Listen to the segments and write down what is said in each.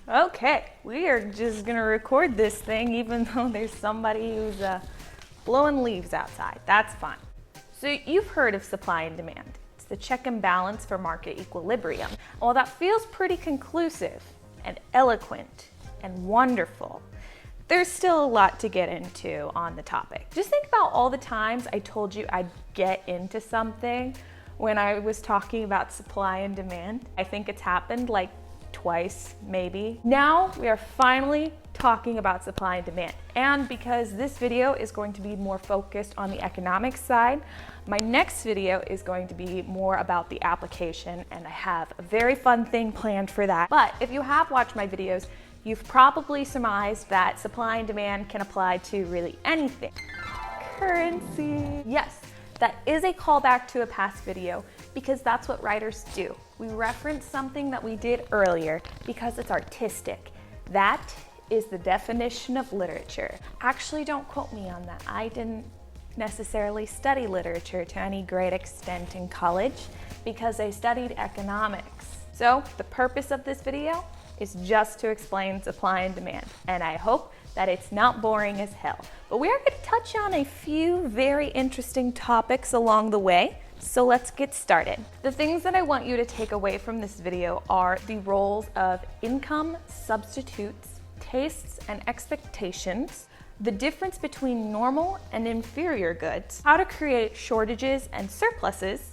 Okay, we are just gonna record this thing even though there's somebody who's blowing leaves outside. That's fine. So you've heard of supply and demand. It's the check and balance for market equilibrium. While that feels pretty conclusive and eloquent and wonderful, there's still a lot to get into on the topic. Just think about all the times I told you I'd get into something when I was talking about supply and demand. I think it's happened like twice, maybe. Now we are finally talking about supply and demand. And because this video is going to be more focused on the economic side, my next video is going to be more about the application, and I have a very fun thing planned for that. But if you have watched my videos, you've probably surmised that supply and demand can apply to really anything. Currency. Yes, that is a callback to a past video because that's what writers do. We reference something that we did earlier because it's artistic. That is the definition of literature. Actually, don't quote me on that. I didn't necessarily study literature to any great extent in college because I studied economics. So the purpose of this video is just to explain supply and demand, and I hope that it's not boring as hell. But we are going to touch on a few very interesting topics along the way, so let's get started. The things that I want you to take away from this video are the roles of income, substitutes, tastes, and expectations, the difference between normal and inferior goods, how to create shortages and surpluses,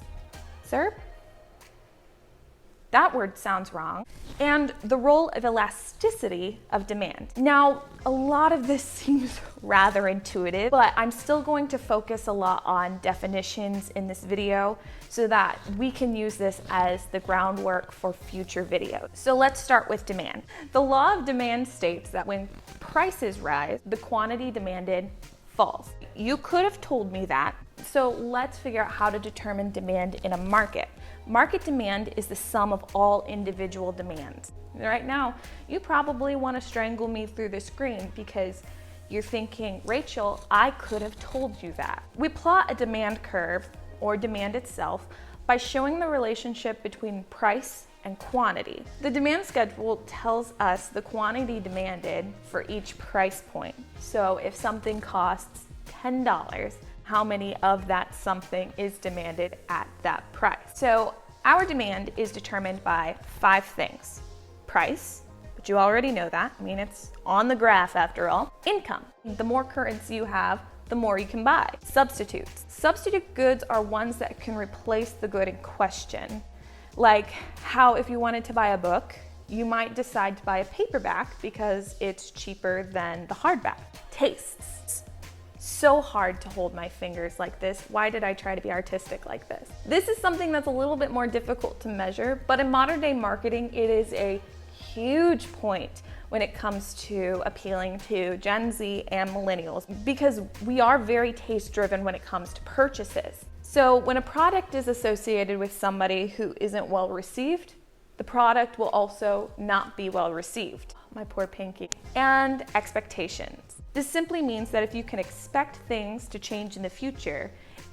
that word sounds wrong, and the role of elasticity of demand. Now, a lot of this seems rather intuitive, but I'm still going to focus a lot on definitions in this video so that we can use this as the groundwork for future videos. So let's start with demand. The law of demand states that when prices rise, the quantity demanded falls. You could have told me that, so let's figure out how to determine demand in a market. Market demand is the sum of all individual demands. Right now, you probably want to strangle me through the screen because you're thinking, Rachel, I could have told you that. We plot a demand curve, or demand itself, by showing the relationship between price and quantity. The demand schedule tells us the quantity demanded for each price point. So if something costs $10, how many of that something is demanded at that price. So our demand is determined by 5 things. Price, but you already know that. I mean, it's on the graph after all. Income. The more currency you have, the more you can buy. Substitutes. Substitute goods are ones that can replace the good in question. Like how if you wanted to buy a book, you might decide to buy a paperback because it's cheaper than the hardback. Tastes. So hard to hold my fingers like this. Why did I try to be artistic like this? This is something that's a little bit more difficult to measure, but in modern day marketing, it is a huge point when it comes to appealing to Gen Z and millennials because we are very taste driven when it comes to purchases. So when a product is associated with somebody who isn't well received, the product will also not be well received. My poor pinky. And expectations. This simply means that if you can expect things to change in the future,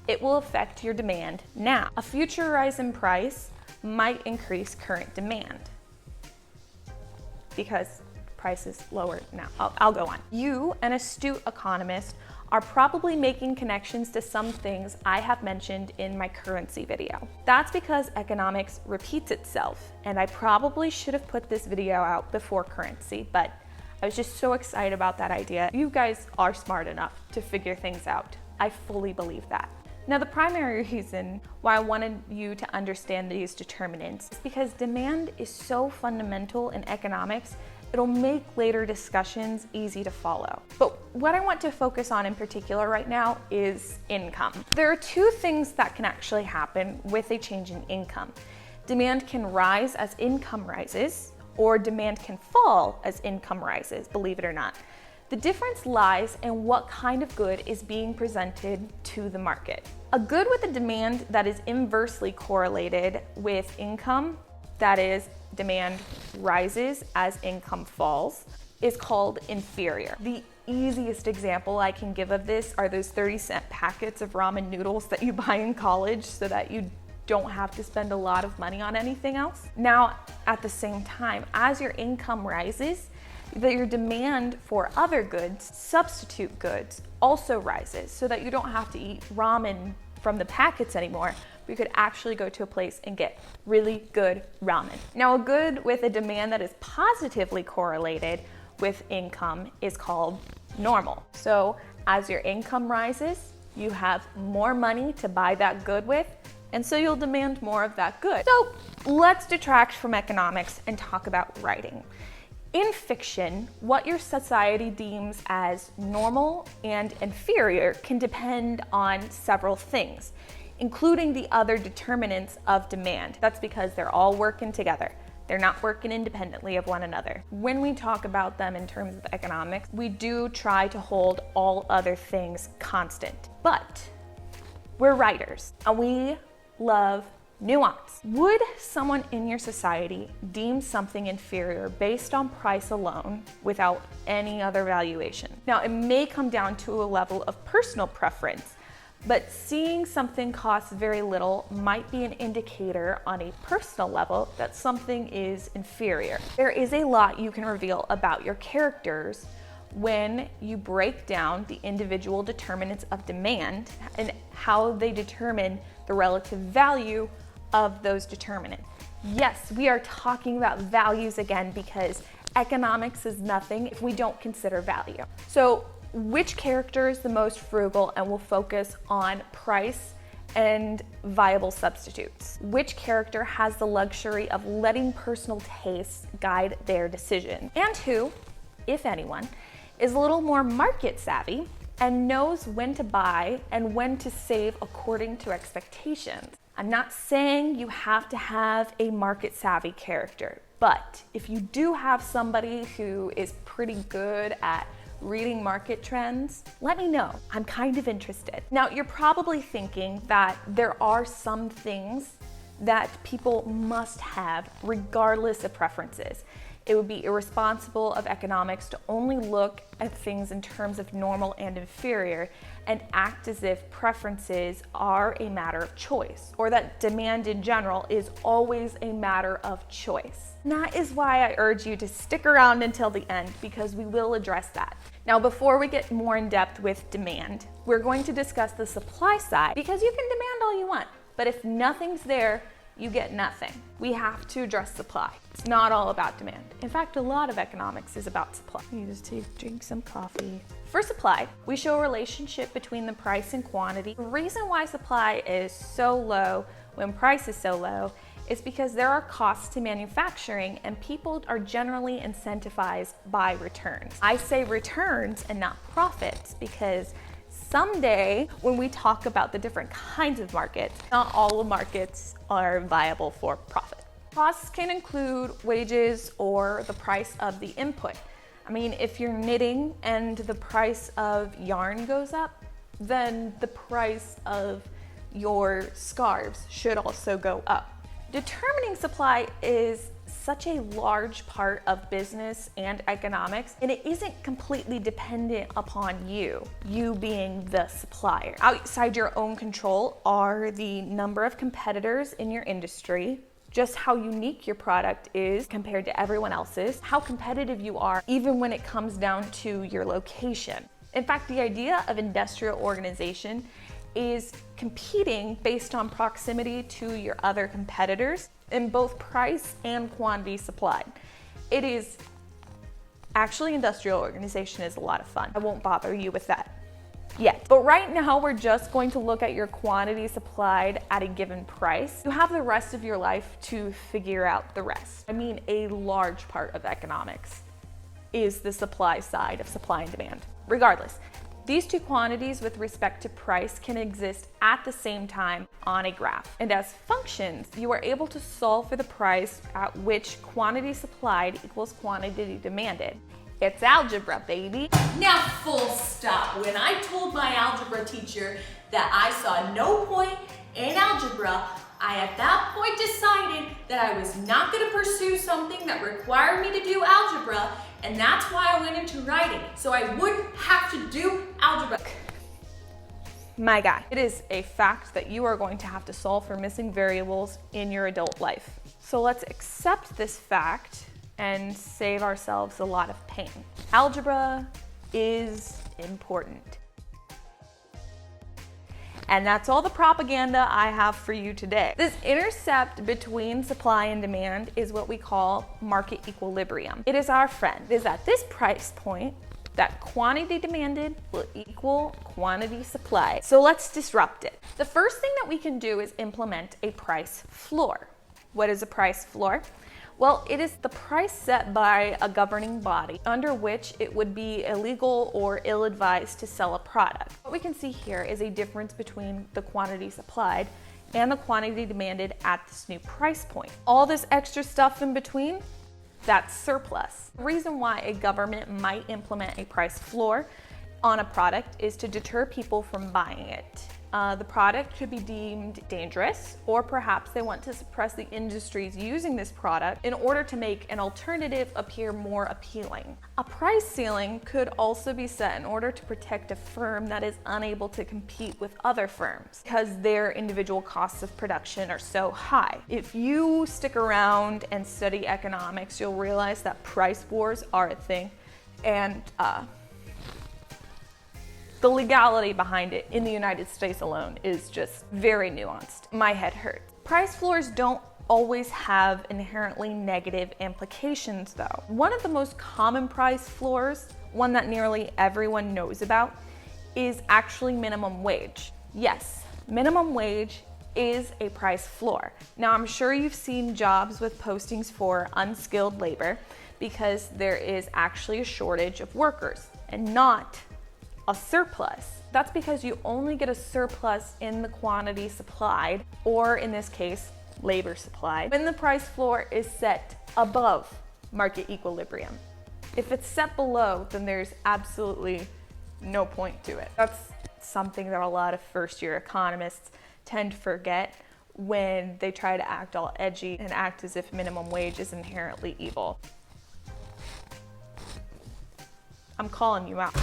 it will affect your demand now. A future rise in price might increase current demand because price is lower now. I'll go on. You, an astute economist, are probably making connections to some things I have mentioned in my currency video. That's because economics repeats itself, and I probably should have put this video out before currency, but I was just so excited about that idea. You guys are smart enough to figure things out. I fully believe that. Now, the primary reason why I wanted you to understand these determinants is because demand is so fundamental in economics, it'll make later discussions easy to follow. But what I want to focus on in particular right now is income. There are 2 things that can actually happen with a change in income. Demand can rise as income rises, or demand can fall as income rises, believe it or not. The difference lies in what kind of good is being presented to the market. A good with a demand that is inversely correlated with income, that is, demand rises as income falls, is called inferior. The easiest example I can give of this are those 30-cent packets of ramen noodles that you buy in college so that you don't have to spend a lot of money on anything else. Now, at the same time, as your income rises, your demand for other goods, substitute goods, also rises so that you don't have to eat ramen from the packets anymore. We could actually go to a place and get really good ramen. Now, a good with a demand that is positively correlated with income is called normal. So as your income rises, you have more money to buy that good with, and so you'll demand more of that good. So let's detract from economics and talk about writing. In fiction, what your society deems as normal and inferior can depend on several things, including the other determinants of demand. That's because they're all working together. They're not working independently of one another. When we talk about them in terms of economics, we do try to hold all other things constant. But we're writers and we love nuance. Would someone in your society deem something inferior based on price alone without any other valuation? Now, it may come down to a level of personal preference, but seeing something cost very little might be an indicator on a personal level that something is inferior. There is a lot you can reveal about your characters when you break down the individual determinants of demand and how they determine the relative value of those determinants. Yes, we are talking about values again because economics is nothing if we don't consider value. So which character is the most frugal and will focus on price and viable substitutes? Which character has the luxury of letting personal tastes guide their decision? And who, if anyone, is a little more market savvy and knows when to buy and when to save according to expectations? I'm not saying you have to have a market savvy character, but if you do have somebody who is pretty good at reading market trends, let me know. I'm kind of interested. Now, you're probably thinking that there are some things that people must have regardless of preferences. It would be irresponsible of economics to only look at things in terms of normal and inferior and act as if preferences are a matter of choice, or that demand in general is always a matter of choice. And that is why I urge you to stick around until the end, because we will address that. Now, before we get more in depth with demand, we're going to discuss the supply side, because you can demand all you want, but if nothing's there, you get nothing. We have to address supply. It's not all about demand. In fact, a lot of economics is about supply. You just drink some coffee. For supply, we show a relationship between the price and quantity. The reason why supply is so low when price is so low is because there are costs to manufacturing and people are generally incentivized by returns. I say returns and not profits because someday, when we talk about the different kinds of markets, not all the markets are viable for profit. Costs can include wages or the price of the input. I mean, if you're knitting and the price of yarn goes up, then the price of your scarves should also go up. Determining supply is such a large part of business and economics, and it isn't completely dependent upon you being the supplier. Outside your own control are the number of competitors in your industry, just how unique your product is compared to everyone else's, how competitive you are, even when it comes down to your location. In fact, the idea of industrial organization is competing based on proximity to your other competitors in both price and quantity supplied. It is actually, industrial organization is a lot of fun. I won't bother you with that yet. But right now, we're just going to look at your quantity supplied at a given price. You have the rest of your life to figure out the rest. I mean, a large part of economics is the supply side of supply and demand. Regardless, these two quantities with respect to price can exist at the same time on a graph. And as functions, you are able to solve for the price at which quantity supplied equals quantity demanded. It's algebra, baby. Now, full stop. When I told my algebra teacher that I saw no point in algebra, I at that point decided that I was not going to pursue something that required me to do algebra, and that's why I went into writing, so I wouldn't have to do algebra. my guy. It is a fact that you are going to have to solve for missing variables in your adult life. So let's accept this fact and save ourselves a lot of pain. Algebra is important. And that's all the propaganda I have for you today. This intercept between supply and demand is what we call market equilibrium. It is our friend. It is at this price point that quantity demanded will equal quantity supplied. So let's disrupt it. The first thing that we can do is implement a price floor. What is a price floor? Well, it is the price set by a governing body under which it would be illegal or ill-advised to sell a product. What we can see here is a difference between the quantity supplied and the quantity demanded at this new price point. All this extra stuff in between, that's surplus. The reason why a government might implement a price floor on a product is to deter people from buying it. The product could be deemed dangerous, or perhaps they want to suppress the industries using this product in order to make an alternative appear more appealing. A price ceiling could also be set in order to protect a firm that is unable to compete with other firms because their individual costs of production are so high. If you stick around and study economics, you'll realize that price wars are a thing, and the legality behind it in the United States alone is just very nuanced. My head hurts. Price floors don't always have inherently negative implications though. One of the most common price floors, one that nearly everyone knows about, is actually minimum wage. Yes, minimum wage is a price floor. Now I'm sure you've seen jobs with postings for unskilled labor because there is actually a shortage of workers and not a surplus. That's because you only get a surplus in the quantity supplied, or in this case, labor supplied, when the price floor is set above market equilibrium. If it's set below, then there's absolutely no point to it. That's something that a lot of first-year economists tend to forget when they try to act all edgy and act as if minimum wage is inherently evil. I'm calling you out.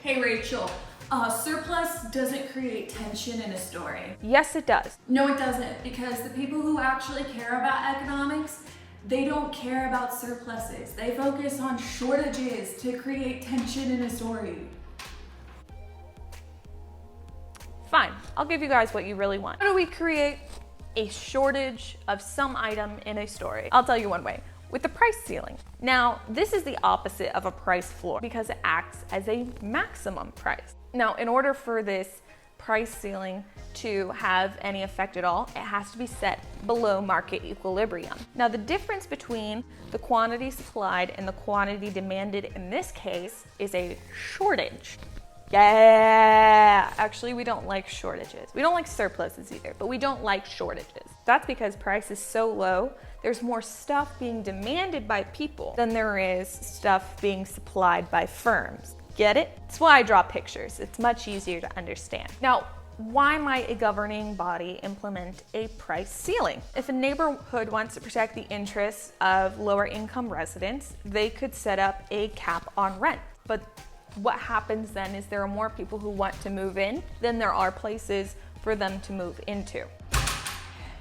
Hey Rachel, surplus doesn't create tension in a story. Yes, it does. No, it doesn't, because the people who actually care about economics, they don't care about surpluses. They focus on shortages to create tension in a story. Fine, I'll give you guys what you really want. How do we create a shortage of some item in a story? I'll tell you one way. With the price ceiling. Now, this is the opposite of a price floor because it acts as a maximum price. Now, in order for this price ceiling to have any effect at all, it has to be set below market equilibrium. Now, the difference between the quantity supplied and the quantity demanded in this case is a shortage. Yeah, actually we don't like shortages. We don't like surpluses either, but we don't like shortages. That's because price is so low, there's more stuff being demanded by people than there is stuff being supplied by firms. Get it? That's why I draw pictures. It's much easier to understand. Now, why might a governing body implement a price ceiling? If a neighborhood wants to protect the interests of lower income residents, they could set up a cap on rent. But what happens then is there are more people who want to move in than there are places for them to move into.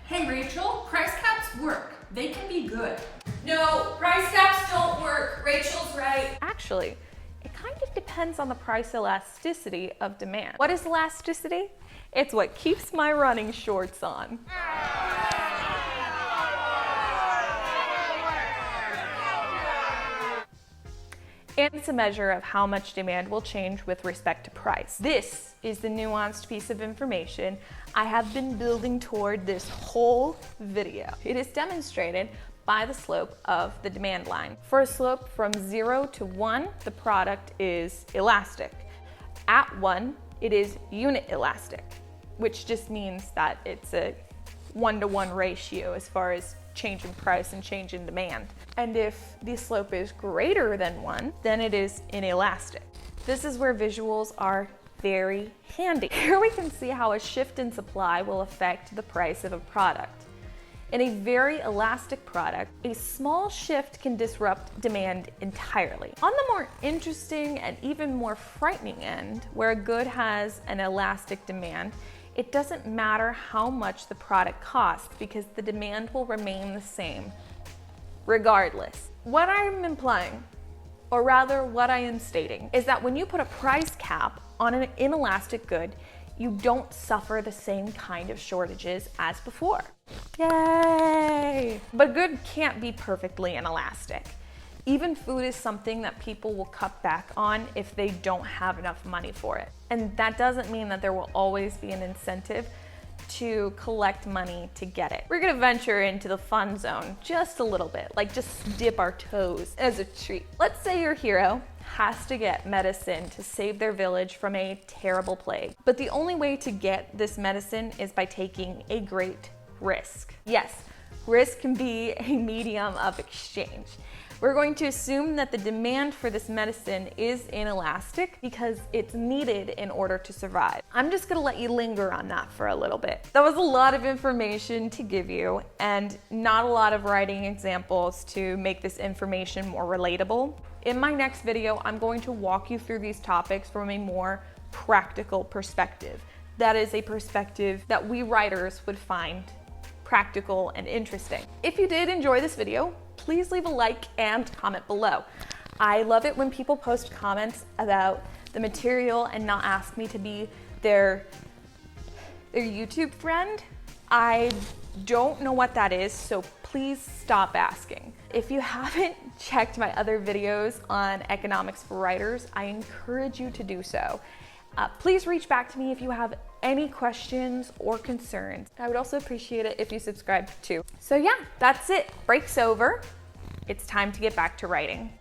Hey Rachel, price caps work. They can be good. No, price caps don't work. Rachel's right. Actually, it kind of depends on the price elasticity of demand. What is elasticity? It's what keeps my running shorts on. And it's a measure of how much demand will change with respect to price. This is the nuanced piece of information I have been building toward this whole video. It is demonstrated by the slope of the demand line. For a slope from 0 to 1, the product is elastic. At 1, it is unit elastic, which just means that it's a 1-to-1 ratio as far as change in price and change in demand. And if the slope is greater than 1, then it is inelastic. This is where visuals are very handy. Here we can see how a shift in supply will affect the price of a product. In a very elastic product, a small shift can disrupt demand entirely. On the more interesting and even more frightening end, where a good has an elastic demand, it doesn't matter how much the product costs because the demand will remain the same regardless. What I'm implying, or rather what I am stating, is that when you put a price cap on an inelastic good, you don't suffer the same kind of shortages as before. Yay! But good can't be perfectly inelastic. Even food is something that people will cut back on if they don't have enough money for it. And that doesn't mean that there will always be an incentive to collect money to get it. We're gonna venture into the fun zone just a little bit, like just dip our toes as a treat. Let's say your hero has to get medicine to save their village from a terrible plague. But the only way to get this medicine is by taking a great risk. Yes, risk can be a medium of exchange. We're going to assume that the demand for this medicine is inelastic because it's needed in order to survive. I'm just gonna let you linger on that for a little bit. That was a lot of information to give you and not a lot of writing examples to make this information more relatable. In my next video, I'm going to walk you through these topics from a more practical perspective. That is a perspective that we writers would find practical and interesting. If you did enjoy this video, please leave a like and comment below. I love it when people post comments about the material and not ask me to be their YouTube friend. I don't know what that is, so please stop asking. If you haven't checked my other videos on economics for writers, I encourage you to do so. Please reach back to me if you have any questions or concerns. I would also appreciate it if you subscribed too. So yeah, that's it. Break's over. It's time to get back to writing.